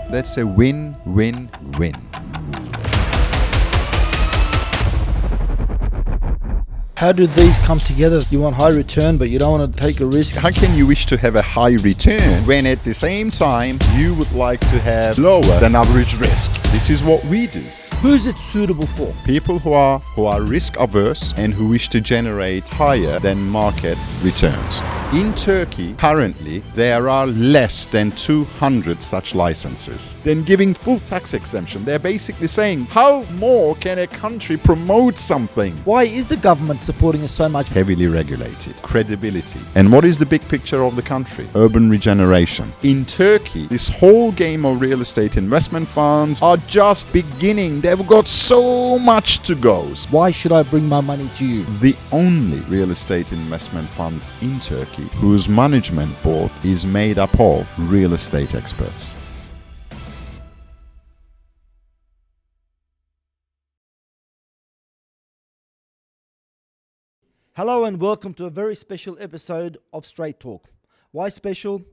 That's a win-win-win. How do these come together? You want high return, but you don't want to take a risk. How can you wish to have a high return when at the same time you would like to have lower than average risk? This is what we do. Who's it suitable for? People who are risk averse and who wish to generate higher than market returns. In Turkey, currently, there are less than 200 such licenses. Then giving full tax exemption, they're basically saying, how more can a country promote something? Why is the government supporting us so much? Heavily regulated, credibility. And what is the big picture of the country? Urban regeneration. In Turkey, this whole game of real estate investment funds are just beginning. They've got so much to go. Why should I bring my money to you? The only real estate investment fund in Turkey whose management board is made up of real estate experts. Hello and welcome to a very special episode of Straight Talk. Why special?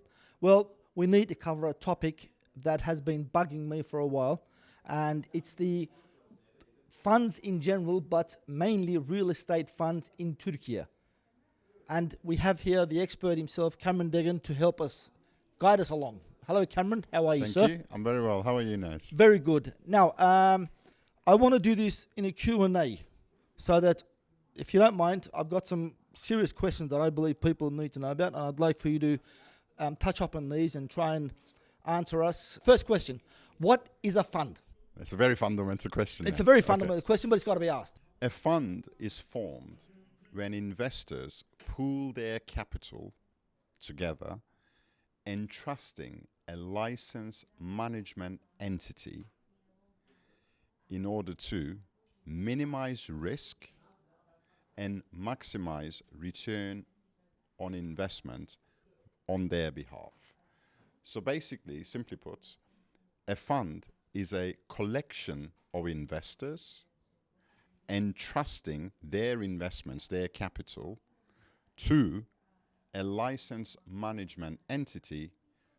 Well, we need to cover a topic that has been bugging me for a while, and it's the funds in general, but mainly real estate funds in Turkey. And we have here the expert himself, Cameron Degan, to help us, guide us along. Hello, Cameron. How are you, sir? Thank you. I'm very well. How are you, Nas? Very good. Now, I want to do this in a Q&A, so that, if you don't mind, I've got some serious questions that I believe people need to know about, and I'd like for you to touch up on these and try and answer us. First question, what is a fund? It's a very fundamental question. It's a very fundamental question, but it's got to be asked. A fund is formed when investors pool their capital together, entrusting a licensed management entity in order to minimize risk and maximize return on investment on their behalf. So basically, simply put, a fund is a collection of investors entrusting their investments, their capital, to a licensed management entity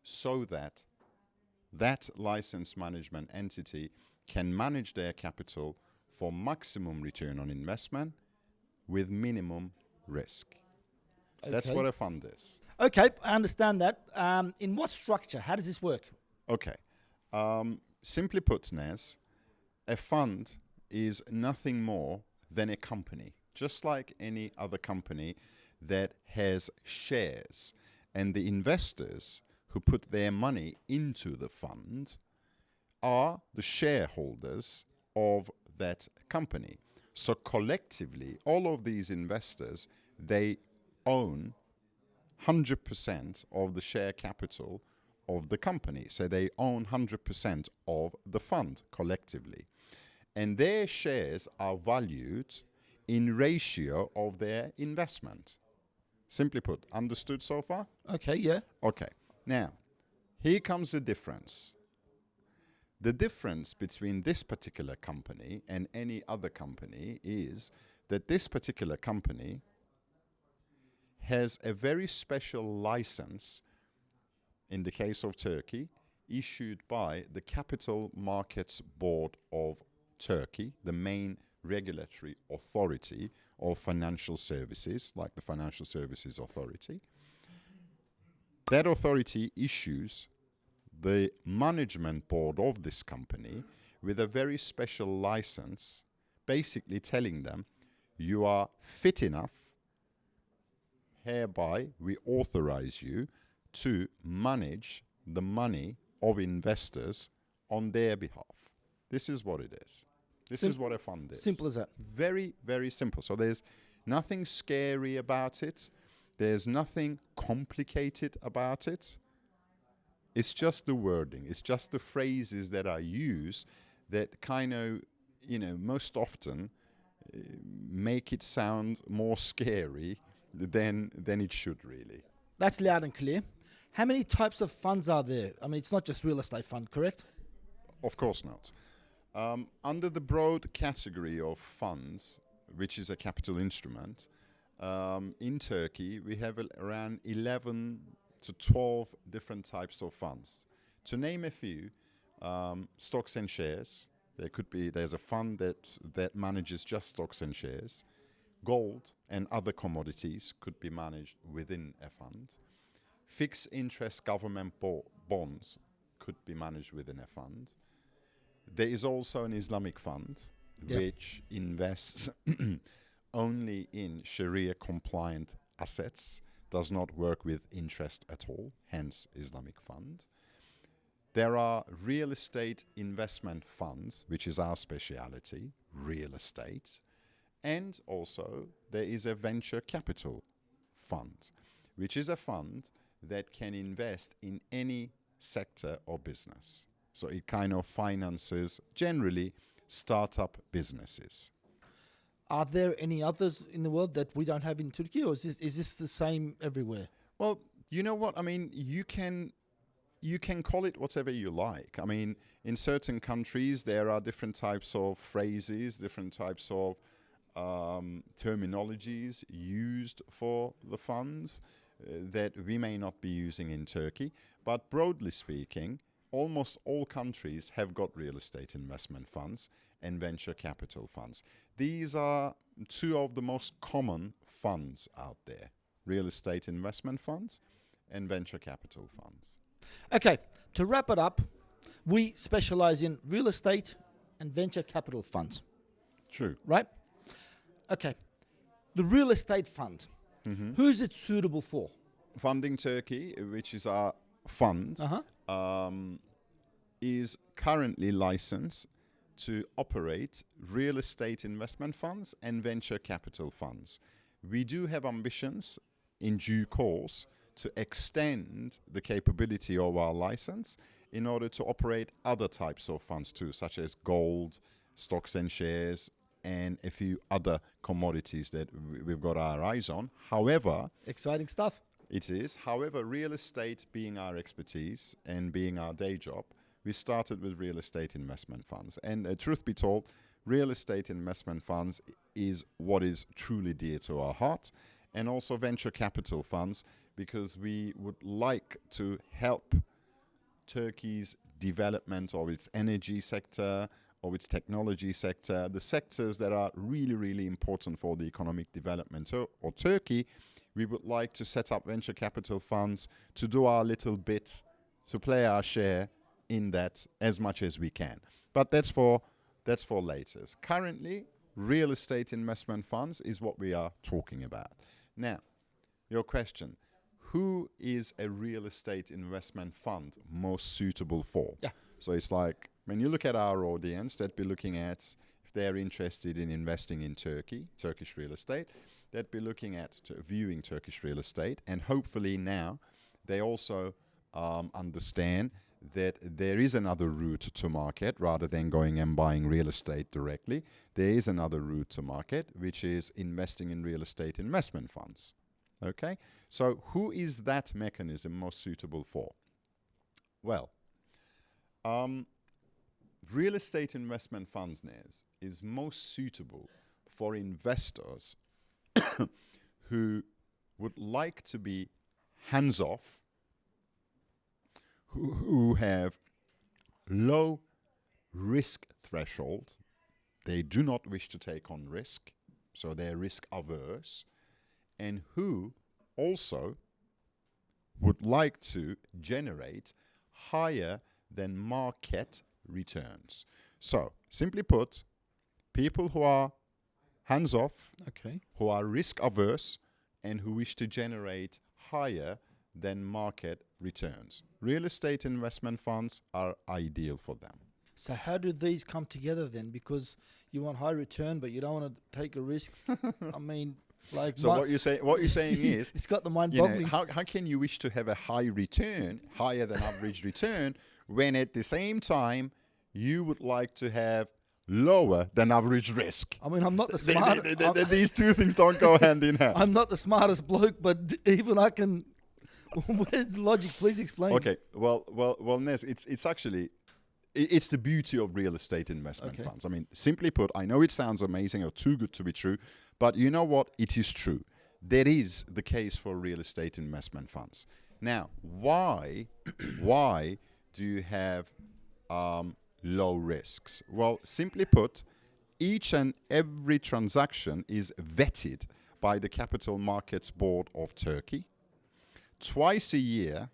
so that that licensed management entity can manage their capital for maximum return on investment with minimum risk. Okay. That's what a fund is. Okay, I understand that. In what structure? How does this work? Okay. Simply put, Naz, a fund is nothing more than a company, just like any other company that has shares. And the investors who put their money into the fund are the shareholders of that company. So collectively, all of these investors, they own 100% of the share capital of the company. So they own 100% of the fund collectively. And their shares are valued in ratio of their investment. Simply put, understood so far? Okay, yeah. Okay. Now, here comes the difference. The difference between this particular company and any other company is that this particular company has a very special license, in the case of Turkey, issued by the Capital Markets Board of Turkey, the main regulatory authority of financial services, like the Financial Services Authority. That authority issues the management board of this company with a very special license, basically telling them, you are fit enough, hereby we authorize you to manage the money of investors on their behalf. This is what it is. This is what a fund is. Simple as that. Very, very simple. So there's nothing scary about it. There's nothing complicated about it. It's just the wording. It's just the phrases that are used that kind of, most often make it sound more scary than it should really. That's loud and clear. How many types of funds are there? I mean, it's not just real estate fund, correct? Of course not. Under the broad category of funds, which is a capital instrument, in Turkey, we have around 11 to 12 different types of funds. To name a few, stocks and shares. There's a fund that manages just stocks and shares. Gold and other commodities could be managed within a fund. Fixed interest government bonds could be managed within a fund. There is also an Islamic fund which invests only in Sharia compliant assets, does not work with interest at all, hence Islamic fund. There are real estate investment funds, which is our speciality, real estate. And also there is a venture capital fund, which is a fund that can invest in any sector or business. So it kind of finances generally startup businesses. Are there any others in the world that we don't have in Turkey, or is this the same everywhere? Well, you know what? I mean, you can call it whatever you like. I mean, in certain countries, there are different types of phrases, different types of terminologies used for the funds that we may not be using in Turkey. But broadly speaking, almost all countries have got real estate investment funds and venture capital funds. These are two of the most common funds out there: real estate investment funds and venture capital funds. Okay, to wrap it up, we specialize in real estate and venture capital funds, True. right? Okay, the real estate fund, who's it suitable for? Funding Turkey, which is our fund, is currently licensed to operate real estate investment funds and venture capital funds. We do have ambitions in due course to extend the capability of our license in order to operate other types of funds too, such as gold, stocks and shares, and a few other commodities that we've got our eyes on. However, Exciting stuff. it is. However, real estate being our expertise and being our day job, we started with real estate investment funds. And truth be told, real estate investment funds is what is truly dear to our heart. And also venture capital funds, because we would like to help Turkey's development of its energy sector, of its technology sector, the sectors that are really, really important for the economic development of Turkey. We would like to set up venture capital funds to do our little bit, to play our share in that as much as we can. But that's for later. Currently, real estate investment funds is what we are talking about. Now, your question, who is a real estate investment fund most suitable for? Yeah. So it's like, when you look at our audience, they'd be looking at, if they're interested in investing in Turkey, Turkish real estate, they'd be looking at viewing Turkish real estate. And hopefully now they also understand that there is another route to market rather than going and buying real estate directly. There is another route to market, which is investing in real estate investment funds. Okay? So who is that mechanism most suitable for? Well, real estate investment funds, Nez, is most suitable for investors who would like to be hands-off, who have low risk threshold. They do not wish to take on risk, so they're risk averse, and who also would like to generate higher than market returns. So, simply put, people who are hands-off, Okay. who are risk averse, and who wish to generate higher than market returns. Real estate investment funds are ideal for them. So how do these come together then? Because you want high return, but you don't want to take a risk. I mean, like. So what you're saying is, it's got the mind you know, boggling. how can you wish to have a high return, higher than average return, when at the same time you would like to have lower than average risk? I mean, I'm not the smartest. These two things don't go hand in hand. I'm not the smartest bloke, but even I can. Where's the logic? Please explain. Okay, well, Nez, it's actually, it's the beauty of real estate investment funds. I mean, simply put, I know it sounds amazing or too good to be true, but you know what? It is true. That is the case for real estate investment funds. Now, why do you have low risks? Well, simply put, each and every transaction is vetted by the Capital Markets Board of Turkey. Twice a year,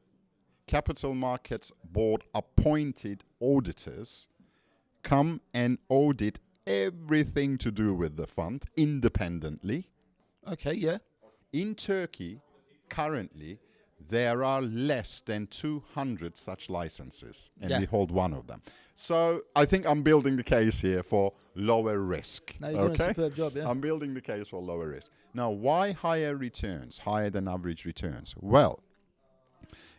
Capital Markets Board appointed auditors come and audit everything to do with the fund independently. Okay, yeah. In Turkey, currently, there are less than 200 such licenses, and Yeah. we hold one of them. So I think I'm building the case here for lower risk. No, you're doing a superb job, yeah. I'm building the case for lower risk. Now, why higher returns, higher than average returns? Well,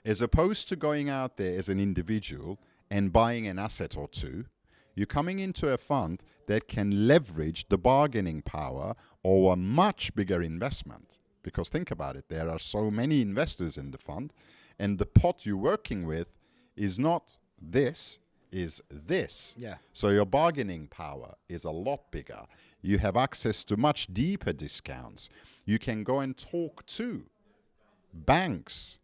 as opposed to going out there as an individual and buying an asset or two, you're coming into a fund that can leverage the bargaining power of a much bigger investment. Because think about it, there are so many investors in the fund, and the pot you're working with is not this, is this. Yeah. So your bargaining power is a lot bigger. You have access to much deeper discounts. You can go and talk to banks,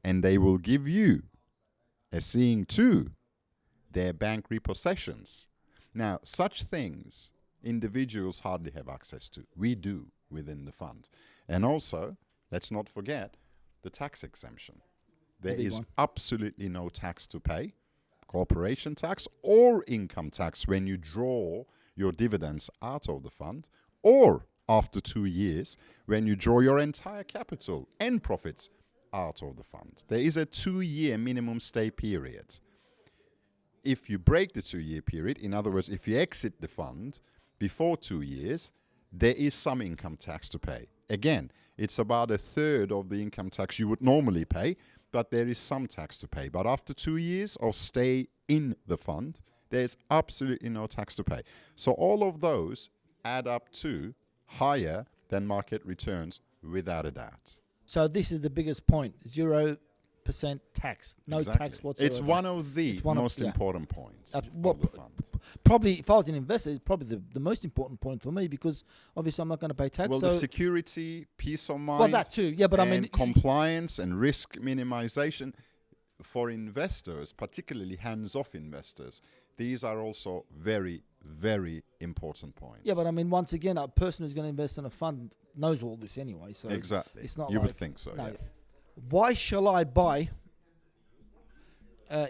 and they will give you a seeing to their bank repossessions. Now, such things individuals hardly have access to. We do within the fund. And also, let's not forget the tax exemption. There big is one. absolutely no tax to pay, corporation tax or income tax, when you draw your dividends out of the fund, or after 2 years when you draw your entire capital and profits out of the fund. There is a 2-year minimum stay period. If you break the 2-year period, in other words, if you exit the fund before 2 years, there is some income tax to pay. Again, it's about a third of the income tax you would normally pay, but there is some tax to pay. But after 2 years of stay in the fund, there's absolutely no tax to pay. So all of those add up to higher than market returns without a doubt. So this is the biggest point: 0% tax, no tax whatsoever. It's one of the most important points of the fund. Probably, if I was an investor, it's probably the most important point for me, because obviously I'm not going to pay tax. Well, so the security, peace of mind, well, that too, yeah. But I mean, compliance and risk minimization for investors, particularly hands-off investors, these are also very, very important points. yeah, but I mean, once again, a person who's going to invest in a fund knows all this anyway. So Exactly. it's not You like, would think so, no. yeah. Why shall I buy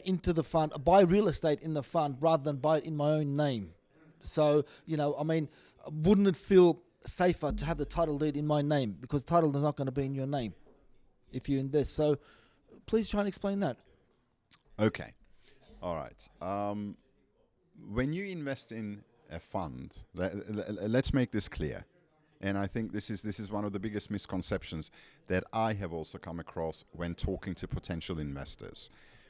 into the fund, buy real estate in the fund rather than buy it in my own name? So, I mean, wouldn't it feel safer to have the title deed in my name, because title is not going to be in your name if you invest? So please try and explain that. Okay. All right. When you invest in a fund, let's make this clear. And I think this is one of the biggest misconceptions that I have also come across when talking to potential investors.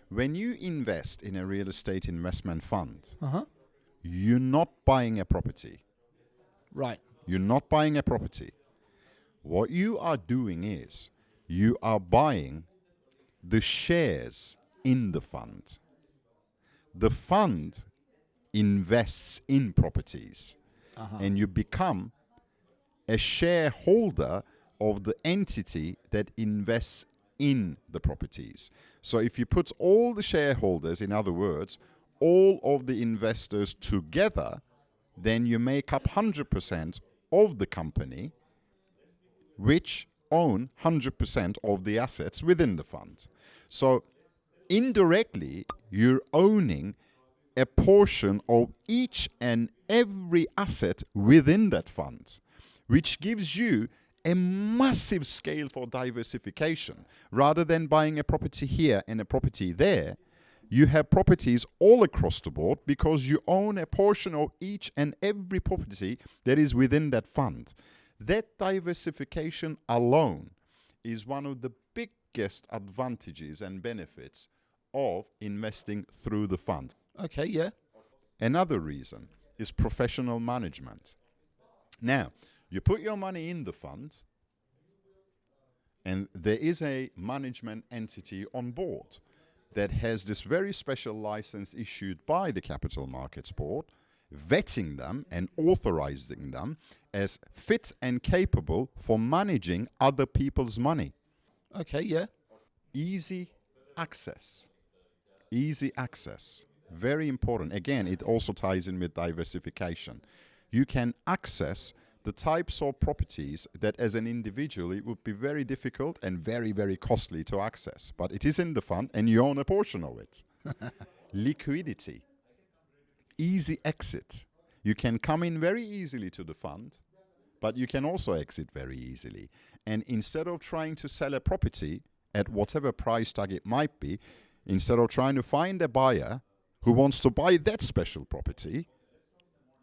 When you invest in a real estate investment fund, you're not buying a property. Right. You're not buying a property. What you are doing is you are buying the shares in the fund. The fund invests in properties, and you become a shareholder of the entity that invests in the properties. So if you put all the shareholders, in other words, all of the investors together, then you make up 100% of the company, which own 100% of the assets within the fund. So indirectly, you're owning a portion of each and every asset within that fund, which gives you a massive scale for diversification. Rather than buying a property here and a property there, you have properties all across the board because you own a portion of each and every property that is within that fund. That diversification alone is one of the biggest advantages and benefits of investing through the fund. Okay, yeah. Another reason is professional management. Now, you put your money in the fund, and there is a management entity on board that has this very special license issued by the Capital Markets Board, vetting them and authorizing them as fit and capable for managing other people's money. Okay, yeah. Easy access. Easy access. Very important. Again, it also ties in with diversification. You can access the types of properties that as an individual it would be very difficult and very, very costly to access. But it is in the fund and you own a portion of it. Liquidity. Easy exit. You can come in very easily to the fund, but you can also exit very easily. And instead of trying to sell a property at whatever price tag it might be, instead of trying to find a buyer who wants to buy that special property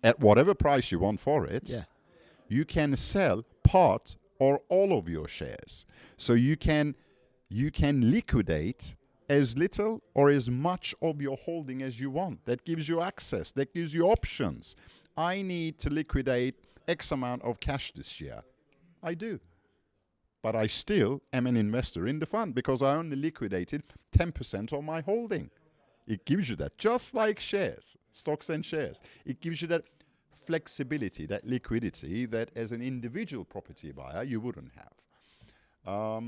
at whatever price you want for it, you can sell part or all of your shares. So you can liquidate as little or as much of your holding as you want. That gives you access. That gives you options. I need to liquidate X amount of cash this year. I do. But I still am an investor in the fund because I only liquidated 10% of my holding. It gives you that, just like shares, stocks and shares. It gives you that flexibility, that liquidity that as an individual property buyer you wouldn't have.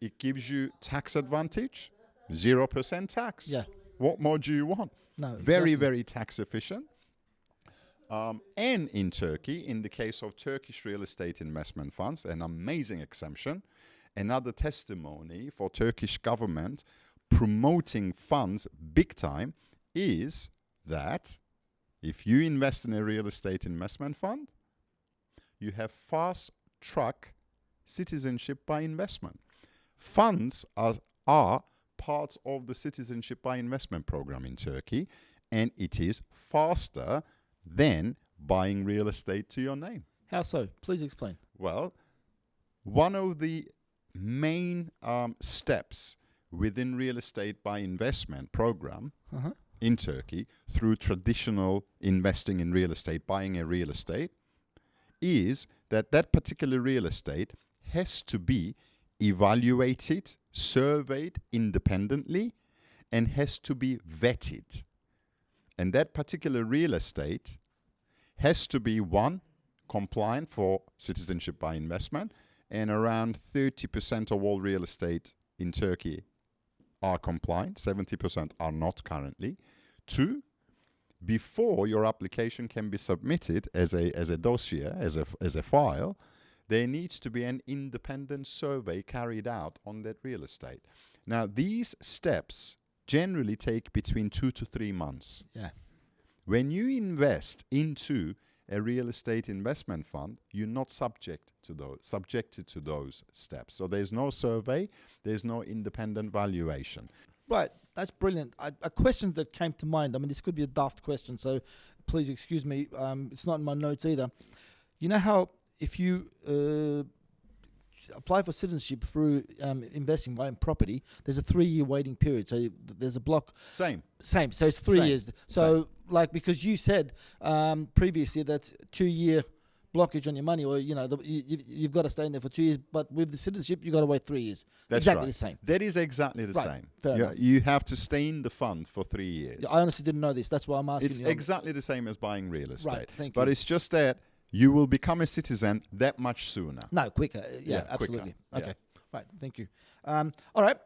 It gives you tax advantage, 0% tax. Yeah. What more do you want? No, very, exactly. very tax efficient. And in Turkey, in the case of Turkish real estate investment funds, an amazing exemption, another testimony for Turkish government promoting funds big time is that if you invest in a real estate investment fund, you have fast track citizenship by investment. Funds are parts of the citizenship by investment program in Turkey, and it is faster than buying real estate to your name. How so? Please explain. Well, one of the main steps within real estate by investment program in Turkey through traditional investing in real estate, buying a real estate, is that that particular real estate has to be evaluated, surveyed independently, and has to be vetted. And that particular real estate has to be, one, compliant for citizenship by investment, and around 30% of all real estate in Turkey are compliant, 70% are not currently. Two, before your application can be submitted as a dossier, as a file, there needs to be an independent survey carried out on that real estate. Now, these steps generally take between 2 to 3 months. Yeah. When you invest into a real estate investment fund, you're not subjected to those steps. So there's no survey, there's no independent valuation. Right, that's brilliant. A question that came to mind, I mean, this could be a daft question, so please excuse me, it's not in my notes either. You know how if you apply for citizenship through investing buying property, there's a 3-year waiting period. So there's a block. Same. So it's 3 years. So like, because you said previously that 2-year blockage on your money, or you've got to stay in there for 2 years, but with the citizenship you've got to wait 3 years. That's exactly right. the same. That is exactly the same. Fair enough. You have to stay in the fund for 3 years. I honestly didn't know this. That's why I'm asking it's you. It's exactly the same as buying real estate. Right, thank you. But it's just that you will become a citizen that much sooner. No, quicker. Yeah, absolutely. Quicker. Okay. Right, thank you. All right.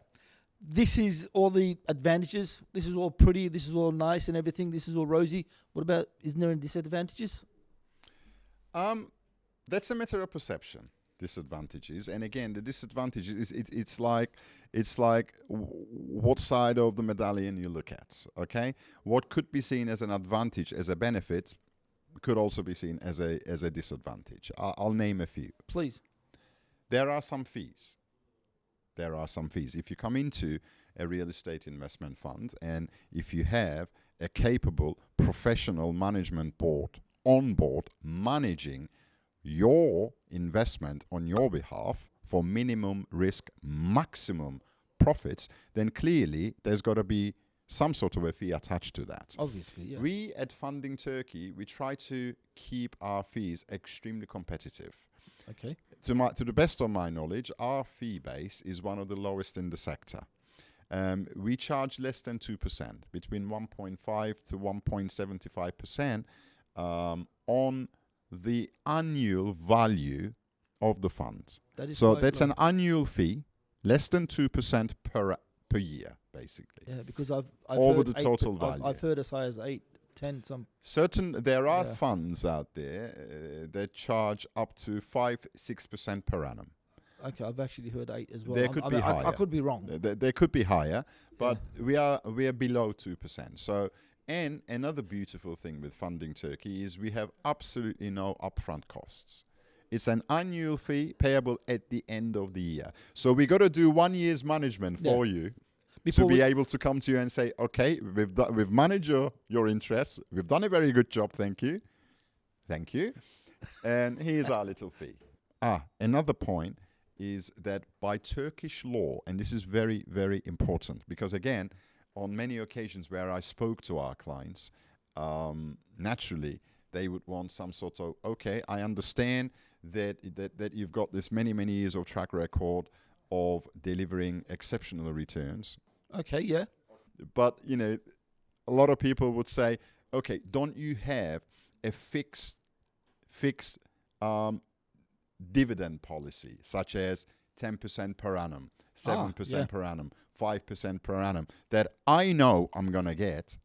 This is all the advantages. This is all pretty. This is all nice and everything. This is all rosy. What about, isn't there any disadvantages? That's a matter of perception, disadvantages. And again, the disadvantages is it's like what side of the medallion you look at, okay? What could be seen as an advantage, as a benefit, could also be seen as a disadvantage. I'll name a few. Please. There are some fees. If you come into a real estate investment fund and if you have a capable professional management board on board managing your investment on your behalf for minimum risk, maximum profits, then clearly there's got to be some sort of a fee attached to that. Obviously, yeah. We at Funding Turkey, we try to keep our fees extremely competitive. Okay. To the best of my knowledge, our fee base is one of the lowest in the sector. We charge less than 2%, between 1.5 to 1.75% on the annual value of the fund. That is so quite that's low. an annual fee, less than 2% per year. basically. Yeah, because I've Over heard the 8, total value. I've heard as high as 8, 10, some. There are Yeah. funds out there that charge up to 5-6% per annum. Okay, I've actually heard 8 as well. There could be I higher. could be wrong. There could be higher, but we are below 2%. So, and another beautiful thing with Funding Turkey is we have absolutely no upfront costs. It's an annual fee payable at the end of the year. So we got to do 1 year's management for you to be able to come to you and say, okay, we've managed your interests. We've done a very good job. Thank you. Thank you. And here's our little fee. Another point is that by Turkish law, and this is very, very important, because again, on many occasions where I spoke to our clients, naturally, they would want some sort of, okay, I understand that you've got this many, many years of track record of delivering exceptional returns. Okay, yeah. But, a lot of people would say, okay, don't you have a fixed dividend policy, such as 10% per annum, 7% per annum, 5% per annum, that I know I'm going to get?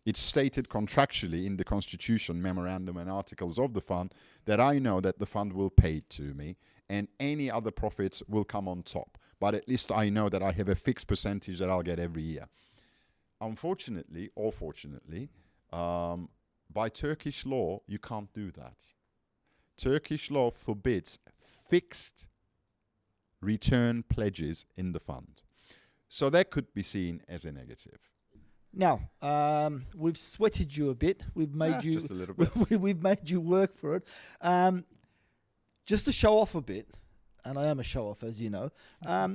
It's stated contractually in the constitution, memorandum and articles of the fund that I know that the fund will pay it to me and any other profits will come on top. But at least I know that I have a fixed percentage that I'll get every year. Unfortunately, or fortunately, by Turkish law, you can't do that. Turkish law forbids fixed return pledges in the fund. So that could be seen as a negative. Now, we've sweated you a bit. We've made you just a little bit. We've made you work for it. Just to show off a bit, and I am a show off, as you know. I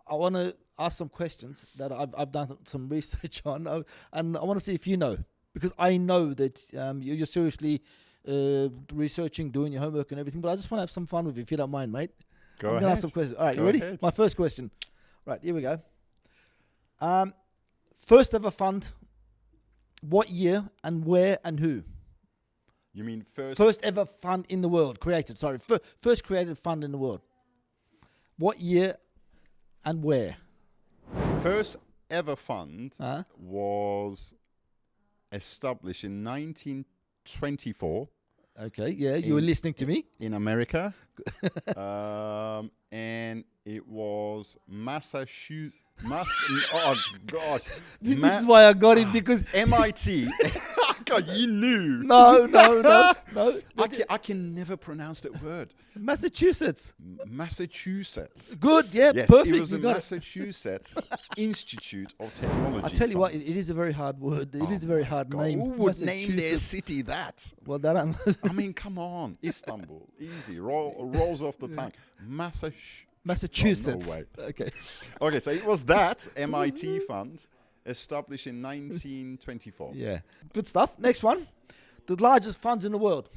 want to ask some questions that I've done some research on, and I want to see if you know, because I know that you're seriously researching, doing your homework and everything. But I just want to have some fun with you, if you don't mind, mate. Go I'm ahead. gonna ask some questions. All right, Go you ready? ahead. My first question. Right, here we go. First ever fund. What year and where and who? You mean First ever fund in the world created. Sorry, first created fund in the world. What year and where? First ever fund was established in 1924. Okay, yeah, you were listening to me. In America. And it was Massachusetts. Oh, God. This is why I got it, because MIT. God, you knew. No. I can never pronounce that word. Massachusetts. Massachusetts. Good, yeah, Yes, perfect. it was you the got Massachusetts Institute of Technology. I tell you Fund. what, it is a very hard word. It is a very hard God, name. who would name their Massachusetts. city that? Well, that I'm I mean, come on. Istanbul. Easy. Rolls off the tongue. Massachusetts. Oh, no way. Okay. Okay, so it was that MIT fund established in 1924. Yeah. Good stuff. Next one. The largest funds in the world.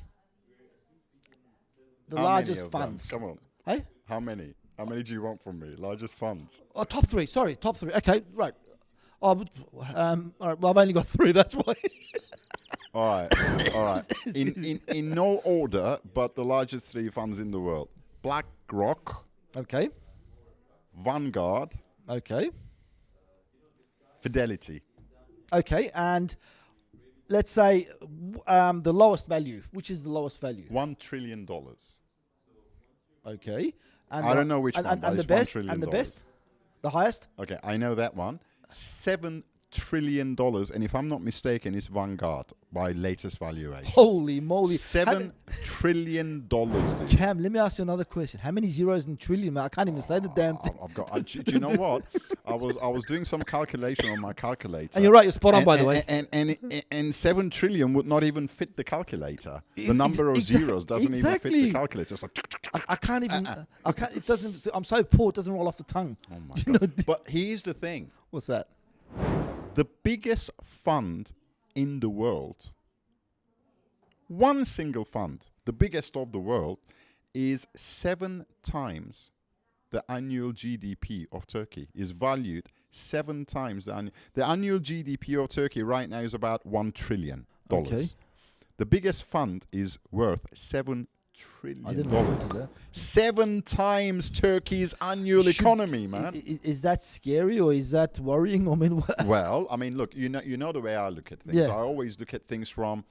The How largest many of them? funds. Come on. Hey? How many? How many do you want from me? Largest funds. Oh, top three. Sorry, top three. Okay, right. Oh, all right. Well, I've only got 3. That's why. All right. In no order, but the largest 3 funds in the world: BlackRock, Okay. Vanguard, Okay. Fidelity. Okay. And let's say the lowest value. Which is the lowest value? $1 trillion. Okay. And I don't know which one, but and it's the best. $1 trillion. And the best. The highest. Okay, I know that one. $7 trillion, and if I'm not mistaken, it's Vanguard by latest valuation. Holy moly! $7 trillion, dude. Cam, let me ask you another question. How many zeros in trillion? Man? I can't even say the damn thing. I've got. Do you know what? I was doing some calculation on my calculator. And you're right. You're spot on, by the way. And 7 trillion would not even fit the calculator. The number of zeros doesn't even fit the calculator. It's like, I can't even. I can't. It doesn't. I'm so poor. It doesn't roll off the tongue. oh my God. But here's the thing: What's that? the biggest fund in the world, one single fund, the biggest of the world, is 7 times the annual GDP of Turkey. Is valued 7 times the annual GDP of Turkey right now is about $1 trillion. Okay. The biggest fund is worth $7 trillion didn't realize dollars. that. 7 times Turkey's annual economy, man. Is that scary or is that worrying? I mean, Well, I mean, look, you know the way I look at things. Yeah. I always look at things from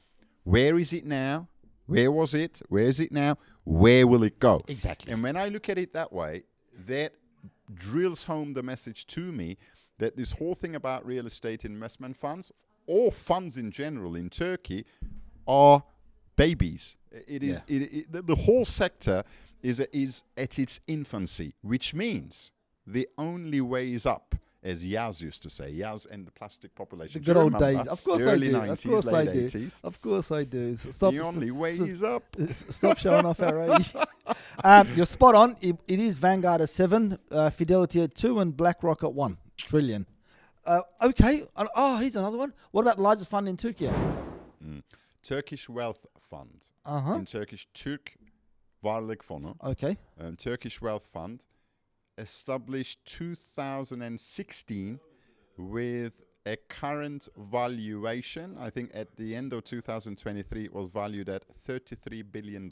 where is it now? Where was it? Where is it now? Where will it go? Exactly. And when I look at it that way, that drills home the message to me that this whole thing about real estate investment funds or funds in general in Turkey are babies. It is the whole sector is at its infancy, which means the only way is up, as Yaz used to say. Yaz and the plastic population. The Do you good old remember? days. Of course the I early do. 90s, Of course late I do. 80s. Of course I do. Stop. The only way is up. Stop showing off our age. You're spot on. It is Vanguard at 7, Fidelity at 2, and BlackRock at 1 trillion. Okay. Oh, here's another one. What about the largest fund in Turkey? Turkish Wealth Fund. Uh-huh. In Turkish, Türk Varlık Fonu. Okay. Turkish Wealth Fund, established 2016 with a current valuation. I think at the end of 2023 it was valued at $33 billion.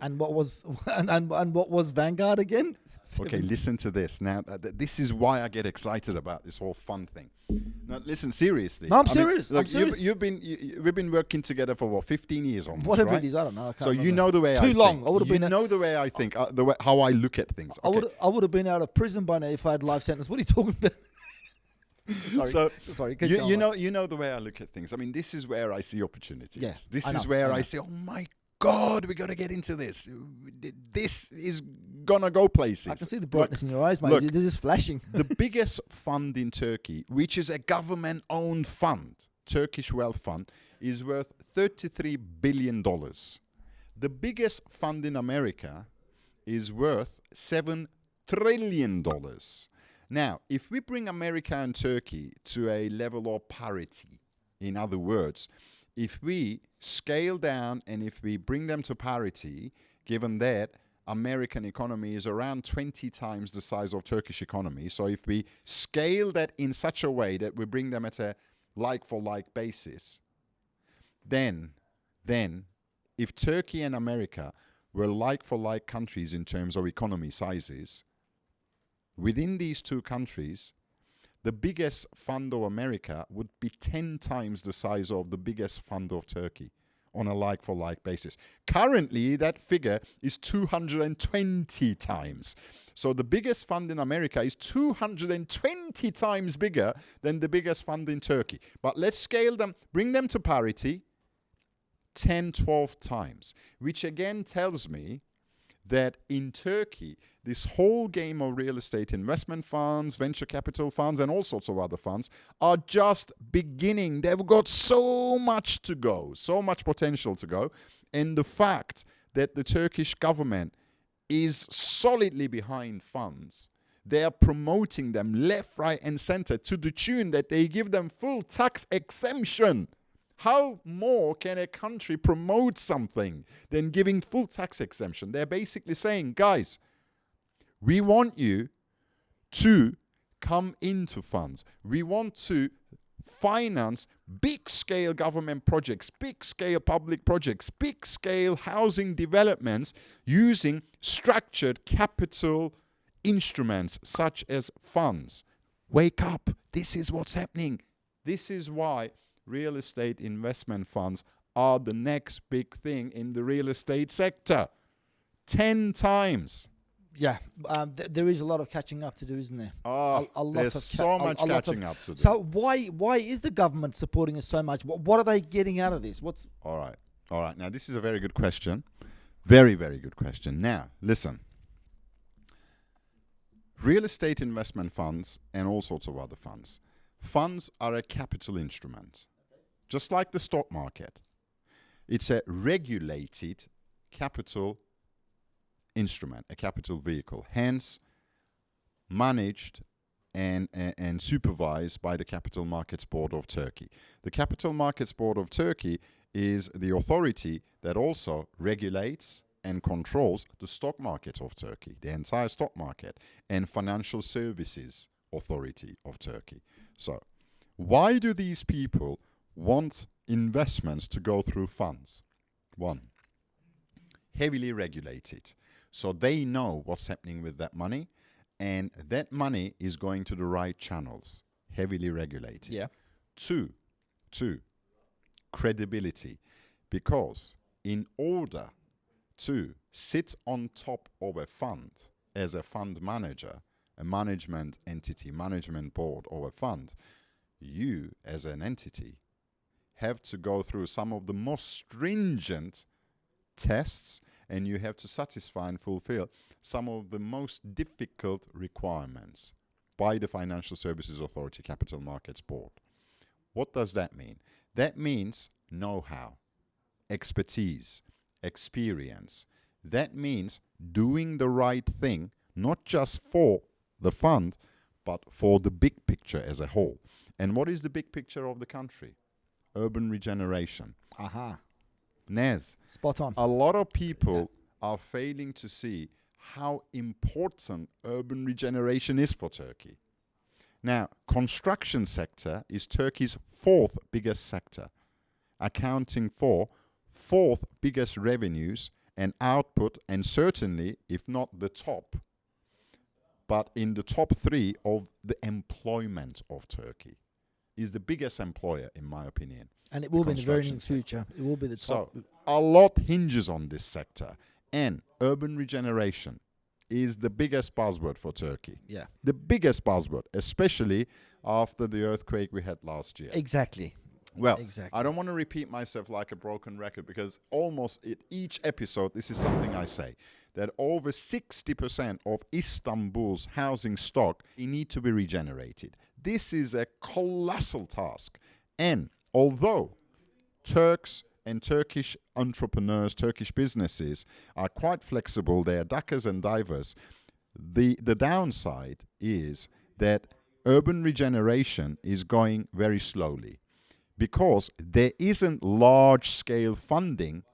And what was and what was Vanguard again? Okay, listen to this. Now, this is why I get excited about this whole fund thing. Now, listen seriously. No, I'm serious. Look, I'm serious. we've been working together for what, 15 years almost, Whatever right? it is, I don't know. I can't So you remember. know the way I Too think. long. I would have You been. know the way I think, how I look at things. Okay. I would have been out of prison by now if I had life sentence. What are you talking about? Sorry. Keep going. You know the way I look at things. I mean, this is where I see opportunities. Yes, This I is know, where I know. I say, oh my God, we got to get into this. This is gonna go places. I can see the brightness in your eyes, mate. look. They're just flashing. The biggest fund in Turkey, which is a government-owned fund, Turkish Wealth Fund, is worth $33 billion. The biggest fund in America is worth $7 trillion. Now, if we bring America and Turkey to a level of parity, in other words, if we scale down and if we bring them to parity, given that American economy is around 20 times the size of Turkish economy, so if we scale that in such a way that we bring them at a like-for-like basis, then if Turkey and America were like-for-like countries in terms of economy sizes, within these two countries, the biggest fund of America would be 10 times the size of the biggest fund of Turkey on a like-for-like basis. Currently, that figure is 220 times. So the biggest fund in America is 220 times bigger than the biggest fund in Turkey. But let's scale them, bring them to parity, 10, 12 times, which again tells me that in Turkey, this whole game of real estate investment funds, venture capital funds, and all sorts of other funds are just beginning. They've got so much to go, so much potential to go. And the fact that the Turkish government is solidly behind funds, they are promoting them left, right, and center to the tune that they give them full tax exemption. How more can a country promote something than giving full tax exemption? They're basically saying, guys, we want you to come into funds. We want to finance big-scale government projects, big-scale public projects, big-scale housing developments using structured capital instruments such as funds. Wake up. This is what's happening. This is why real estate investment funds are the next big thing in the real estate sector. 10 times. Yeah, there is a lot of catching up to do, isn't there? There's so much catching up to do. So why is the government supporting us so much? What are they getting out of this? All right. Now, this is a very good question. Very, very good question. Now, listen. Real estate investment funds and all sorts of other funds. Funds are a capital instrument, just like the stock market. It's a regulated capital instrument, a capital vehicle, hence managed and supervised by the Capital Markets Board of Turkey. The Capital Markets Board of Turkey is the authority that also regulates and controls the stock market of Turkey, the entire stock market, and financial services authority of Turkey. So, why do these people want investments to go through funds? One, heavily regulated. So they know what's happening with that money, and that money is going to the right channels, heavily regulated. Yeah. Two, credibility. Because in order to sit on top of a fund as a fund manager, a management entity, management board of a fund, you as an entity have to go through some of the most stringent tests, and you have to satisfy and fulfill some of the most difficult requirements by the Financial Services Authority Capital Markets Board. What does that mean? That means know-how, expertise, experience. That means doing the right thing, not just for the fund, but for the big picture as a whole. And what is the big picture of the country? Urban regeneration. Aha. Nez, Spot on. a lot of people are failing to see how important urban regeneration is for Turkey. Now, construction sector is Turkey's fourth biggest sector, accounting for fourth biggest revenues and output, and certainly, if not the top, but in the top three of the employment of Turkey. Is the biggest employer, in my opinion. And it will be in the very near future. It will be the top. So, a lot hinges on this sector. And urban regeneration is the biggest buzzword for Turkey. Yeah. The biggest buzzword, especially after the earthquake we had last year. Exactly. Well, Exactly. I don't want to repeat myself like a broken record, because almost in each episode, this is something I say, that over 60% of Istanbul's housing stock need to be regenerated. This is a colossal task. And although Turks and Turkish entrepreneurs, Turkish businesses are quite flexible, they are duckers and divers, the downside is that urban regeneration is going very slowly, because there isn't large-scale funding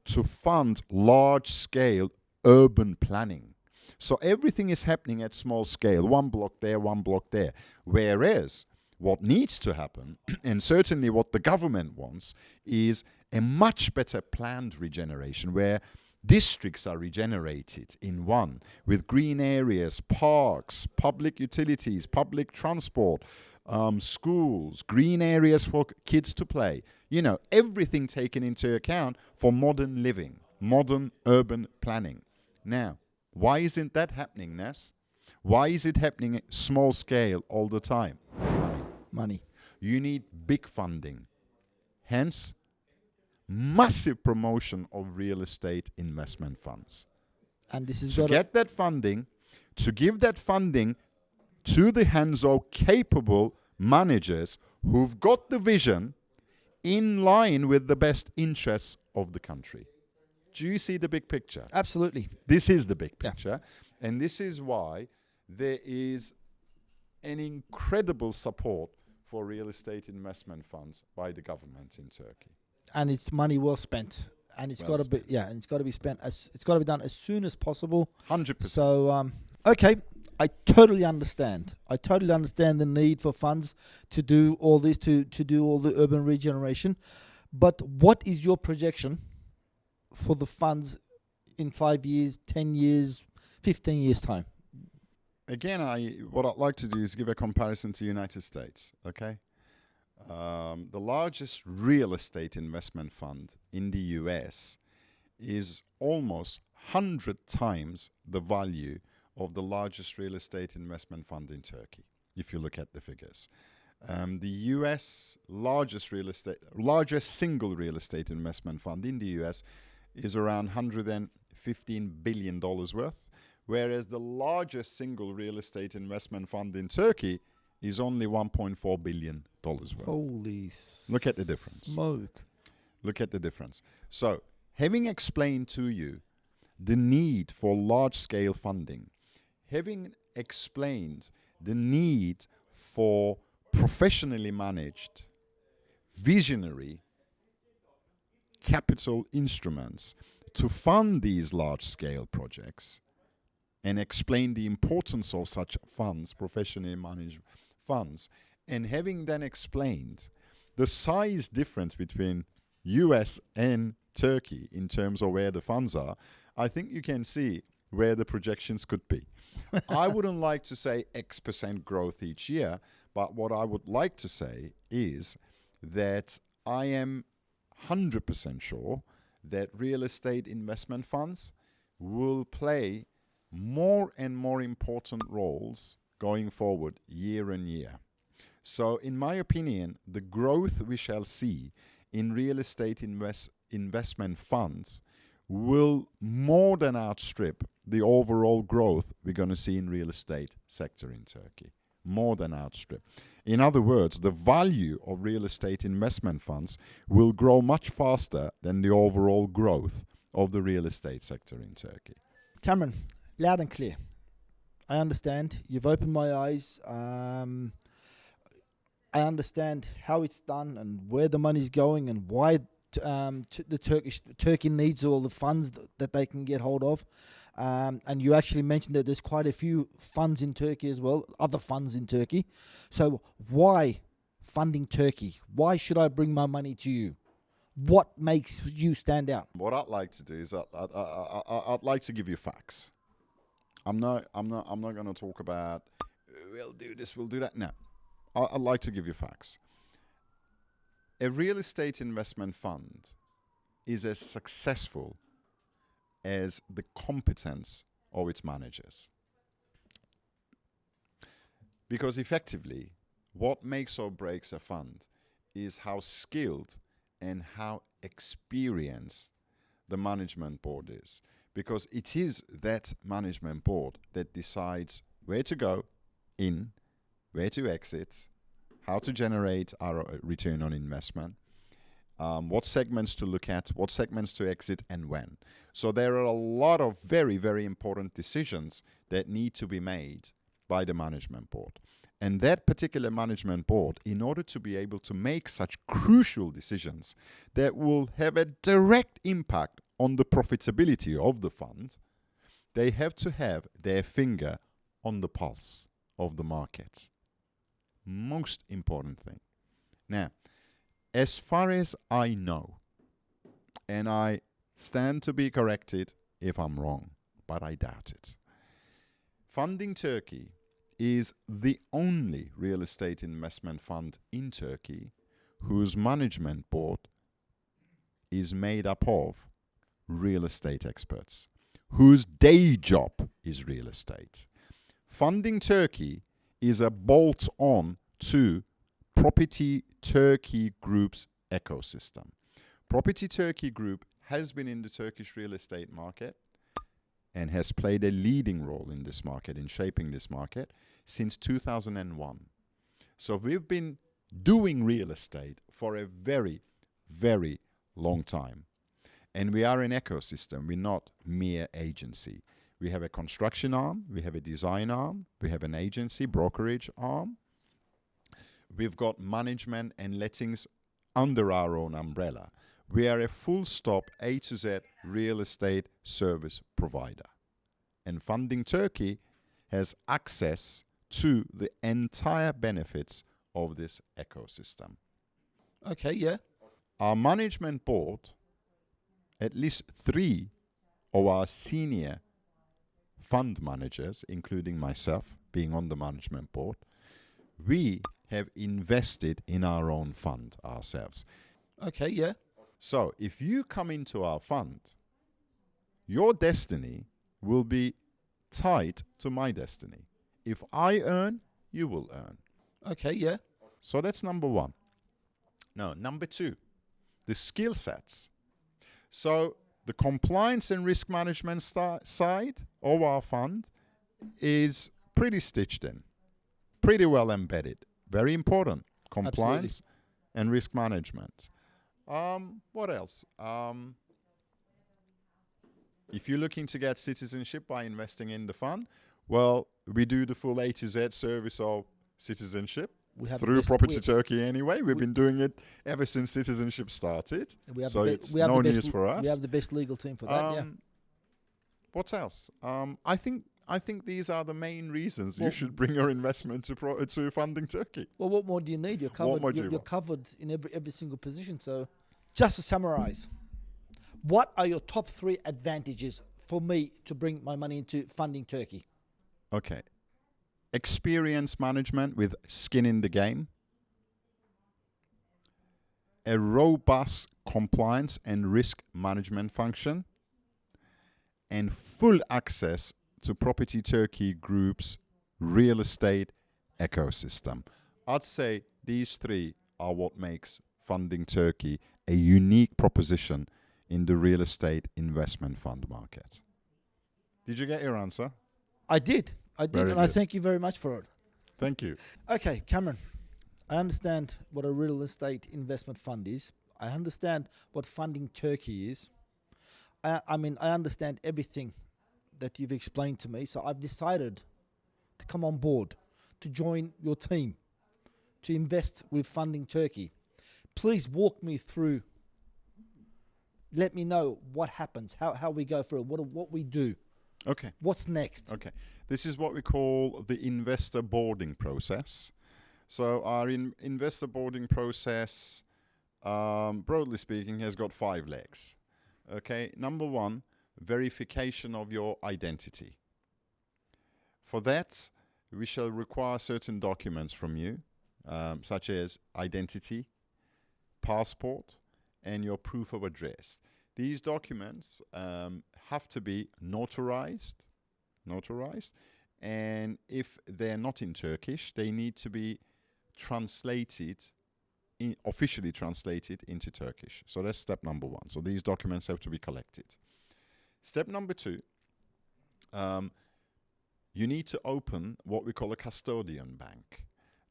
to fund large-scale urban planning. So everything is happening at small scale, one block there, one block there. Whereas what needs to happen, and certainly what the government wants, is a much better planned regeneration, where districts are regenerated in one, with green areas, parks, public utilities, public transport, schools, green areas for kids to play. You know, everything taken into account for modern living, modern urban planning. Now, why isn't that happening, Ness? Why is it happening at small scale all the time? Money. You need big funding. Hence, massive promotion of real estate investment funds. And this is To get that funding, to give that funding to the hands of capable managers who've got the vision in line with the best interests of the country. Do you see the big picture? absolutely. This is the big picture. And this is why there is an incredible support for real estate investment funds by the government in Turkey. And it's money well spent. And it's Well got to be and it's got to be spent it's got to be done as soon as possible. 100%. So okay, I totally understand. I totally understand the need for funds to do all this, to do all the urban regeneration. But what is your projection for the funds in 5 years, 10 years, 15 years time? Again, what I'd like to do is give a comparison to United States, okay? The largest real estate investment fund in the US is almost 100 times the value of the largest real estate investment fund in Turkey, if you look at the figures. The US largest single real estate investment fund in the US is around $115 billion worth, whereas the largest single real estate investment fund in Turkey is only $1.4 billion worth. Holy Look at the difference. smoke. Look at the difference. So, having explained to you the need for large-scale funding, having explained the need for professionally managed, visionary capital instruments to fund these large-scale projects, and explain the importance of such funds, professionally managed funds, and having then explained the size difference between US and Turkey in terms of where the funds are, I think you can see where the projections could be. I wouldn't like to say X% growth each year, but what I would like to say is that I am 100% sure that real estate investment funds will play more and more important roles going forward year on year. So in my opinion, the growth we shall see in real estate investment funds will more than outstrip the overall growth we're going to see in real estate sector in Turkey. More than outstrip. In other words, the value of real estate investment funds will grow much faster than the overall growth of the real estate sector in Turkey. Cameron, loud and clear. I understand. You've opened my eyes. I understand how it's done and where the money's going and why Turkey needs all the funds that they can get hold of. And you actually mentioned that there's quite a few funds in Turkey as well, other funds in Turkey. So why Funding Turkey? Why should I bring my money to you? What makes you stand out? What I'd like to do is I'd like to give you facts. I'm not going to talk about we'll do this, we'll do that. No, I'd like to give you facts. A real estate investment fund is as successful as the competence of its managers. Because effectively, what makes or breaks a fund is how skilled and how experienced the management board is. Because it is that management board that decides where to go in, where to exit, how to generate our return on investment, what segments to look at, what segments to exit, and when. So there are a lot of very, very important decisions that need to be made by the management board. And that particular management board, in order to be able to make such crucial decisions that will have a direct impact on the profitability of the fund, they have to have their finger on the pulse of the market. Most important thing. Now, as far as I know, and I stand to be corrected if I'm wrong, but I doubt it, Funding Turkey is the only real estate investment fund in Turkey whose management board is made up of real estate experts, whose day job is real estate. Funding Turkey is a bolt-on to Property Turkey Group's ecosystem. Property Turkey Group has been in the Turkish real estate market and has played a leading role in this market, in shaping this market, since 2001. So we've been doing real estate for a very, very long time. And we are an ecosystem. We're not mere agency. We have a construction arm, we have a design arm, we have an agency, brokerage arm. We've got management and lettings under our own umbrella. We are a full stop A to Z real estate service provider. And Funding Turkey has access to the entire benefits of this ecosystem. Okay, yeah. Our management board, at least 3 of our senior fund managers, including myself being on the management board, we have invested in our own fund ourselves. Okay, yeah. So if you come into our fund, your destiny will be tied to my destiny. If I earn, you will earn. Okay, yeah. So that's number one. No, number two, the skill sets. So the compliance and risk management side of our fund is pretty stitched in, pretty well embedded. Very important. Compliance and risk management. What else? If you're looking to get citizenship by investing in the fund, well, we do the full A to Z service of citizenship through Property Turkey anyway. We've been doing it ever since citizenship started. So it's no news for us. We have the best legal team for that, yeah. What else? I think these are the main reasons you should bring your investment to Funding Turkey. Well, what more do you need? You're covered. You're covered in every single position. So, just to summarize, what are your top 3 advantages for me to bring my money into Funding Turkey? Okay. Experience management with skin in the game. A robust compliance and risk management function. And full access to Property Turkey Group's real estate ecosystem. I'd say these three are what makes Funding Turkey a unique proposition in the real estate investment fund market. Did you get your answer? I did, Very and I good. thank you very much for it. Thank you. Okay, Cameron, I understand what a real estate investment fund is. I understand what Funding Turkey is. I mean, I understand everything that you've explained to me, so I've decided to come on board, to join your team, to invest with Funding Turkey. Please walk me through. Let me know what happens, how we go through, what we do. Okay. What's next? Okay. This is what we call the investor boarding process. So our investor boarding process, broadly speaking, has got 5 legs. Okay. Number 1, verification of your identity. For that, we shall require certain documents from you, such as identity, passport, and your proof of address. These documents have to be notarized, and if they're not in Turkish, they need to be officially translated into Turkish. So that's step number 1. So these documents have to be collected. Step number 2, you need to open what we call a custodian bank.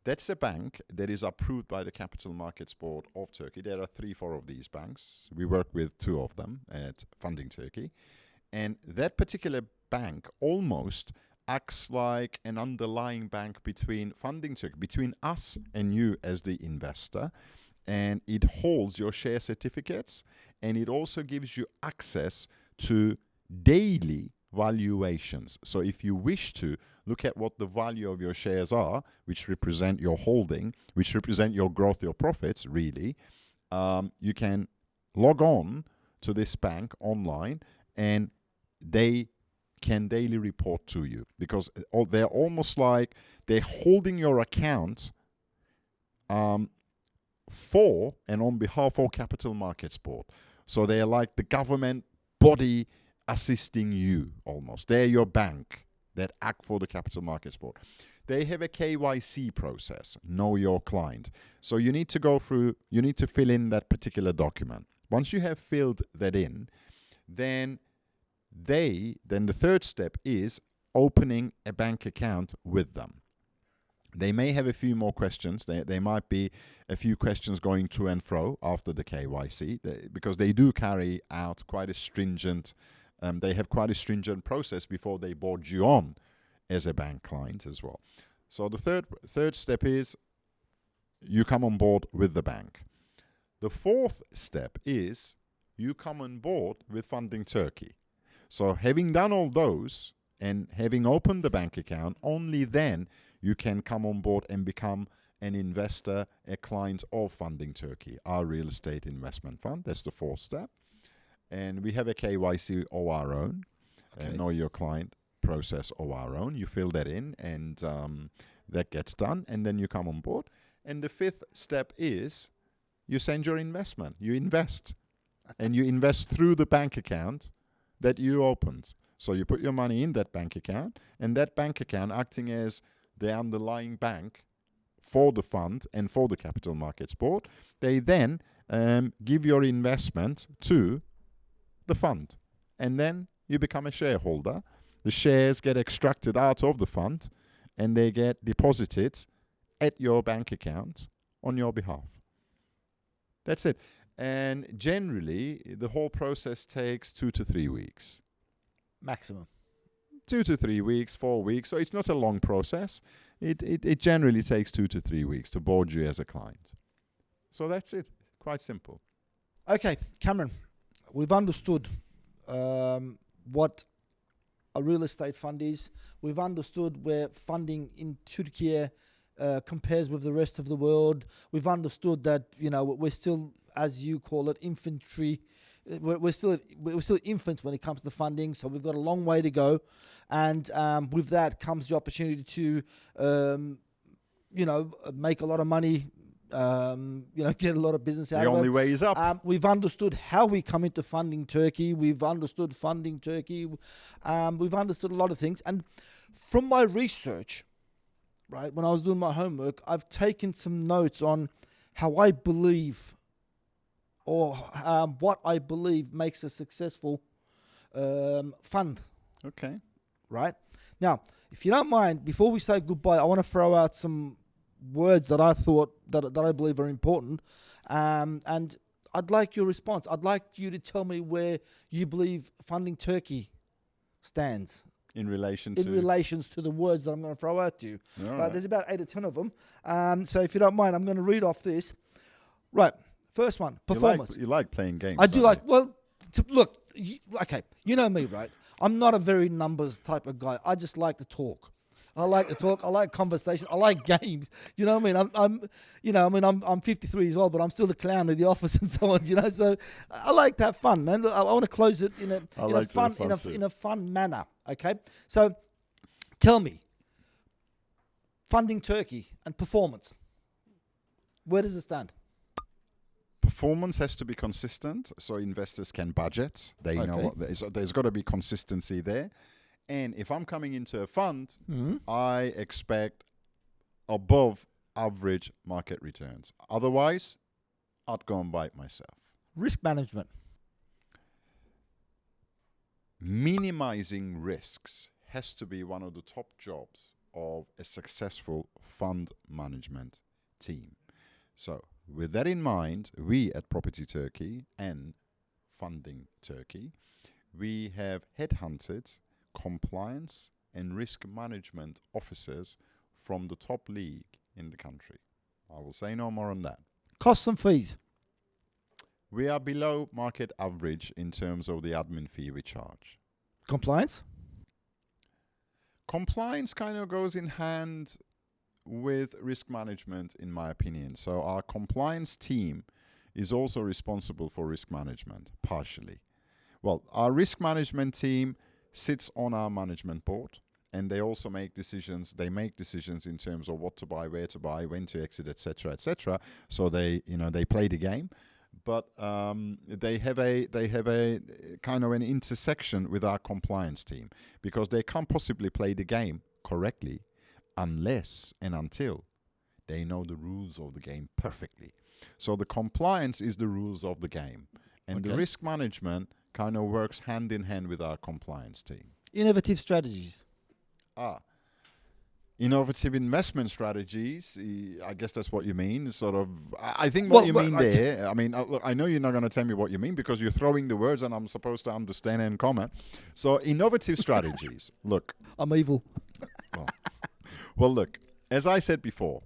That's a bank that is approved by the Capital Markets Board of Turkey. There are 3-4 of these banks. We work with 2 of them at Funding Turkey. And that particular bank almost acts like an underlying bank between Funding Turkey, between us and you as the investor. And it holds your share certificates, and it also gives you access to daily valuations. So if you wish to look at what the value of your shares are, which represent your holding, which represent your growth, your profits, really, you can log on to this bank online, and they can daily report to you, because they're almost like they're holding your account for and on behalf of Capital Markets Board. So they're like the government body assisting you almost. They're your bank that act for the Capital Markets Board. They have a KYC process, know your client. So you need to fill in that particular document. Once you have filled that in, then the third step is opening a bank account with them. They may have a few more questions. There might be a few questions going to and fro after the KYC, because they do carry out quite a stringent, they have quite a stringent process before they board you on as a bank client as well. So the third step is you come on board with the bank. The fourth step is you come on board with Funding Turkey. So having done all those and having opened the bank account, only then you can come on board and become an investor, a client of Funding Turkey, our real estate investment fund. That's the fourth step. And we have a KYC of our own, know your client process of our own. You fill that in, and that gets done, and then you come on board. And the fifth step is you send your investment. You invest, and you invest through the bank account that you opened. So you put your money in that bank account, and that bank account acting as the underlying bank for the fund and for the Capital Markets Board, they then give your investment to the fund, and then you become a shareholder. The shares get extracted out of the fund, and they get deposited at your bank account on your behalf. That's it. And generally, the whole process takes 2 to 3 weeks. Maximum. 2 to 3 weeks, 4 weeks. So it's not a long process. It generally takes 2 to 3 weeks to board you as a client. So that's it. Quite simple. Okay, Cameron, we've understood what a real estate fund is. We've understood where funding in Turkey compares with the rest of the world. We've understood that, we're still as you call it, infantry. We're still infants when it comes to funding, so we've got a long way to go, and with that comes the opportunity to, make a lot of money. Get a lot of business out of it. The only way is up. We've understood how we come into Funding Turkey. We've understood Funding Turkey. We've understood a lot of things, and from my research, right, when I was doing my homework, I've taken some notes on how I believe, or what I believe makes a successful fund. Okay. Right? Now, if you don't mind, before we say goodbye, I want to throw out some words that I thought that I believe are important. And I'd like your response. I'd like you to tell me where you believe Funding Turkey stands. In relation to the words that I'm going to throw out to you. Right. There's about 8 or 10 of them. So if you don't mind, I'm going to read off this. Right. First one, performance. You like playing games. I do like, well, look, okay, you know me, right? I'm not a very numbers type of guy. I just like to talk. I like to talk. I like conversation. I like games. You know what I mean? I'm 53 years old, but I'm still the clown of the office and so on. So I like to have fun, man. I want to close it in a fun manner. Okay. So tell me, Funding Turkey and performance. Where does it stand? Performance has to be consistent, so investors can budget. They know what there's got to be consistency there. And if I'm coming into a fund, I expect above average market returns. Otherwise, I'd go and bite myself. Risk management. Minimizing risks has to be one of the top jobs of a successful fund management team. So, with that in mind, we at Property Turkey and Funding Turkey, we have headhunted compliance and risk management officers from the top league in the country. I will say no more on that. Costs and fees. We are below market average in terms of the admin fee we charge. Compliance? Compliance kind of goes in hand with risk management, in my opinion. So our compliance team is also responsible for risk management, partially. Well, our risk management team sits on our management board, and they also make decisions. They make decisions in terms of what to buy, where to buy, when to exit, etc., etc. So they play the game, but they have a kind of an intersection with our compliance team, because they can't possibly play the game correctly unless and until they know the rules of the game perfectly. So the compliance is the rules of the game, and the risk management kind of works hand in hand with our compliance team. Innovative strategies. Innovative investment strategies, I guess that's what you mean. Sort of, I think what you mean there, I mean, look, I know you're not going to tell me what you mean because you're throwing the words and I'm supposed to understand and comment. So innovative strategies, look. I'm evil. Well, look, as I said before,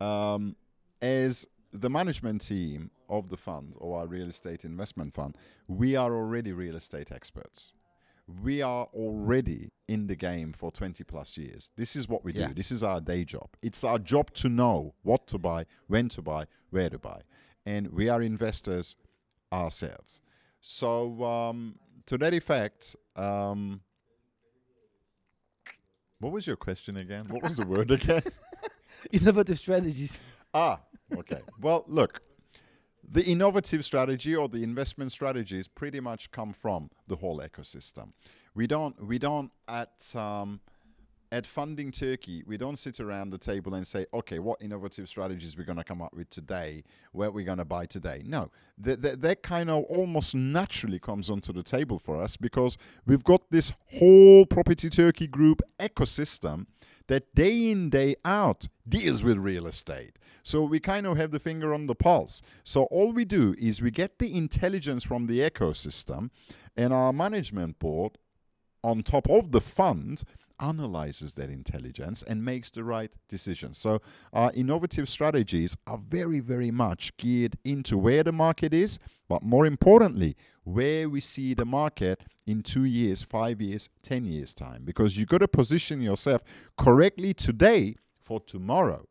as the management team of the fund, or our real estate investment fund, we are already real estate experts. We are already in the game for 20 plus years. This is what we do. This is our day job. It's our job to know what to buy, when to buy, where to buy. And we are investors ourselves. So to that effect, what was your question again? What was the word again? Innovative strategies. Okay. Well, look, the innovative strategy or the investment strategies pretty much come from the whole ecosystem. We don't at Funding Turkey, we don't sit around the table and say, okay, what innovative strategies we're going to come up with today, where we're going to buy today. No, that kind of almost naturally comes onto the table for us because we've got this whole Property Turkey group ecosystem that day in, day out deals with real estate. So we kind of have the finger on the pulse. So all we do is we get the intelligence from the ecosystem, and our management board, on top of the fund, analyzes that intelligence and makes the right decisions. So our innovative strategies are very, very much geared into where the market is, but more importantly, where we see the market in 2 years, 5 years, 10 years time. Because you got to position yourself correctly today for tomorrow.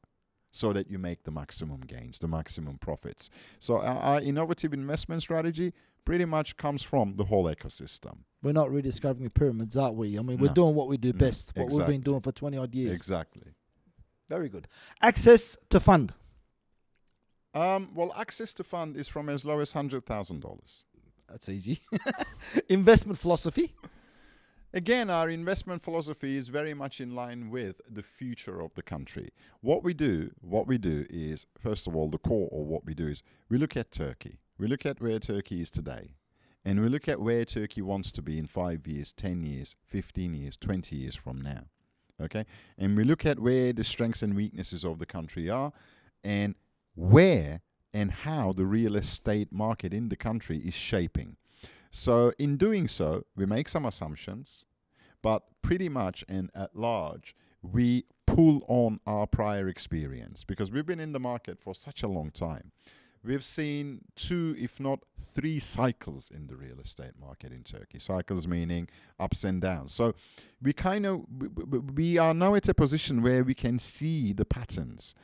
so that you make the maximum gains, the maximum profits. So our innovative investment strategy pretty much comes from the whole ecosystem. We're not rediscovering the pyramids, are we? I mean, we're No. doing what we do best, what we've exactly. been doing for 20 odd years. Exactly. Very good. Access to fund. Well, access to fund is from as low as $100,000. That's easy. Investment philosophy. Again, our investment philosophy is very much in line with the future of the country. What we do is, first of all, the core of what we do is we look at Turkey. We look at where Turkey is today. And we look at where Turkey wants to be in 5 years, 10 years, 15 years, 20 years from now. Okay? And we look at where the strengths and weaknesses of the country are, and where and how the real estate market in the country is shaping. So in doing so, we make some assumptions, but pretty much and at large, we pull on our prior experience because we've been in the market for such a long time. We've seen 2, if not 3 cycles in the real estate market in Turkey. Cycles meaning ups and downs. So we are now at a position where we can see the patterns.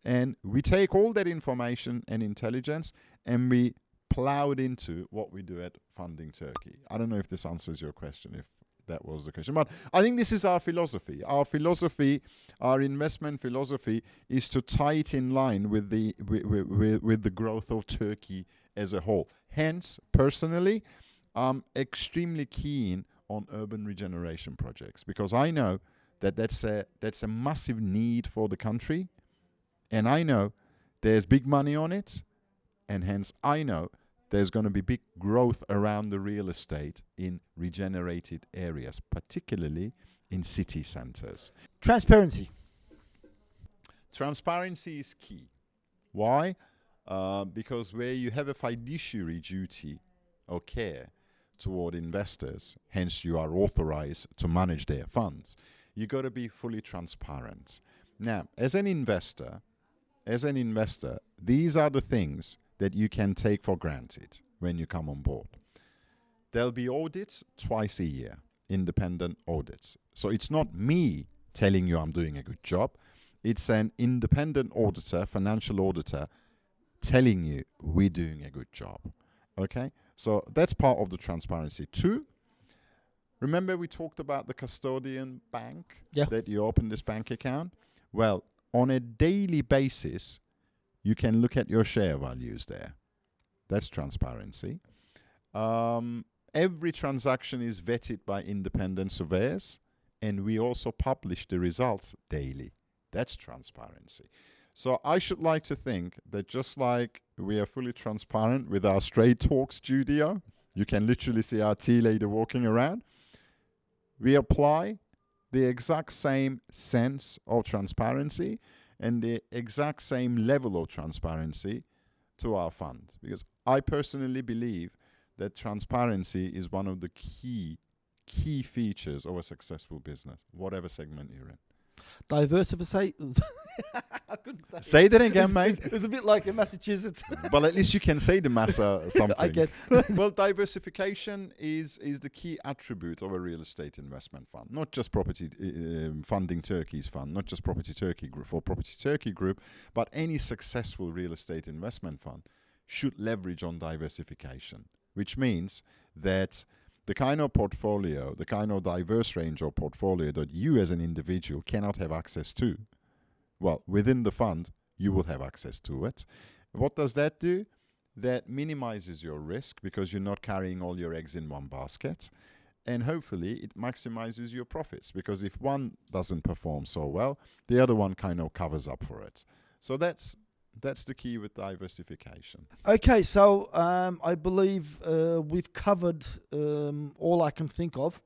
And we take all that information and intelligence and we plow it into what we do at Funding Turkey. I don't know if this answers your question, if that was the question. But I think this is our philosophy. Our philosophy, our investment philosophy, is to tie it in line with the growth of Turkey as a whole. Hence, personally, I'm extremely keen on urban regeneration projects because I know that that's a massive need for the country, and I know there's big money on it, and hence I know there's going to be big growth around the real estate in regenerated areas, particularly in city centers. Transparency. Transparency is key. Why? Because where you have a fiduciary duty or care toward investors, hence you are authorized to manage their funds, you got to be fully transparent. Now, as an investor, these are the things that you can take for granted when you come on board. There'll be audits twice a year, independent audits. So it's not me telling you I'm doing a good job. It's an independent auditor, financial auditor, telling you we're doing a good job. Okay? So that's part of the transparency. 2, remember we talked about the custodian bank that you open this bank account? Well, on a daily basis, you can look at your share values there. That's transparency. Every transaction is vetted by independent surveyors, and we also publish the results daily. That's transparency. So I should like to think that just like we are fully transparent with our Straight Talk studio, you can literally see our tea lady walking around, we apply the exact same sense of transparency and the exact same level of transparency to our fund. Because I personally believe that transparency is one of the key features of a successful business, whatever segment you're in. Diversify. I couldn't say that again, mate. It was a bit like in Massachusetts. But at least you can say the massa something. I get. Well, diversification is the key attribute of a real estate investment fund, not just property Funding Turkey's fund, not just Property Turkey Group for Property Turkey Group, but any successful real estate investment fund should leverage on diversification, which means that the kind of portfolio, the kind of diverse range of portfolio that you as an individual cannot have access to, well, within the fund, you will have access to it. What does that do? That minimizes your risk because you're not carrying all your eggs in one basket. And hopefully it maximizes your profits because if one doesn't perform so well, the other one kind of covers up for it. So that's the key with diversification. Okay, so I believe we've covered all I can think of.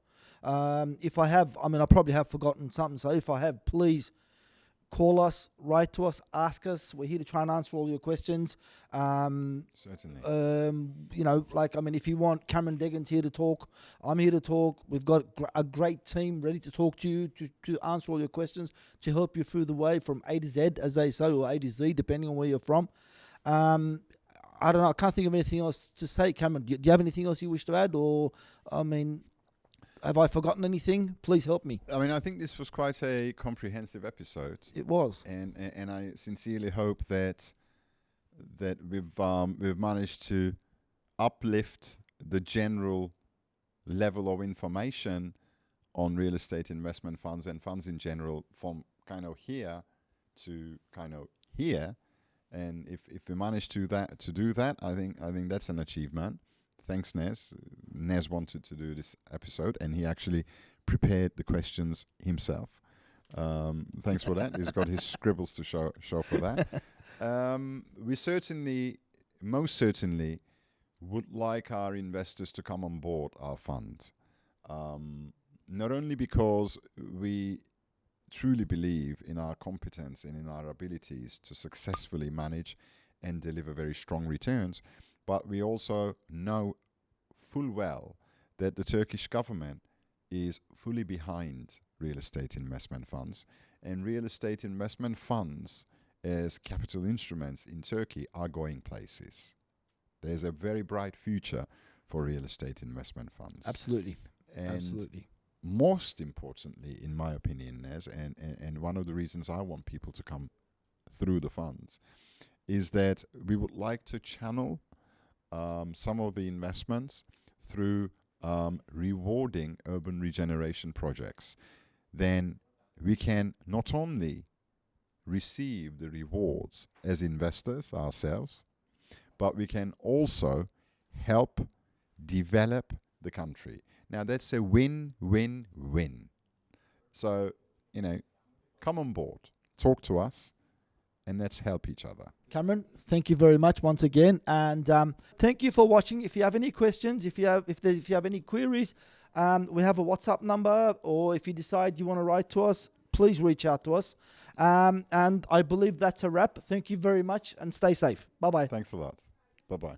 If I have, I probably have forgotten something. So if I have, please call us, write to us, ask us. We're here to try and answer all your questions. Certainly. If you want, Cameron Degan's here to talk. I'm here to talk. We've got a great team ready to talk to you, to answer all your questions, to help you through the way from A to Z, as they say, or A to Z, depending on where you're from. I don't know. I can't think of anything else to say, Cameron. Do you have anything else you wish to add? Or, Have I forgotten anything? Please help me. I mean, I think this was quite a comprehensive episode, It was. and I sincerely hope that we've managed to uplift the general level of information on real estate investment funds and funds in general from kind of here to kind of here. And if we manage to do that, I think that's an achievement. Thanks, Nez. Nez wanted to do this episode, and he actually prepared the questions himself. Thanks for that. He's got his scribbles to show for that. We most certainly, would like our investors to come on board our fund. Not only because we truly believe in our competence and in our abilities to successfully manage and deliver very strong returns, but we also know full well that the Turkish government is fully behind real estate investment funds, and real estate investment funds as capital instruments in Turkey are going places. There's a very bright future for real estate investment funds. Absolutely. And Absolutely. most importantly, in my opinion, Nez, and one of the reasons I want people to come through the funds is that we would like to channel some of the investments through rewarding urban regeneration projects. Then we can not only receive the rewards as investors ourselves, but we can also help develop the country. Now that's a win-win-win. So, come on board, talk to us, and let's help each other. Cameron, thank you very much once again, and thank you for watching. If you have any questions, if you have any queries, we have a WhatsApp number, or if you decide you want to write to us, please reach out to us. And I believe that's a wrap. Thank you very much, and stay safe. Bye-bye. Thanks a lot. Bye-bye.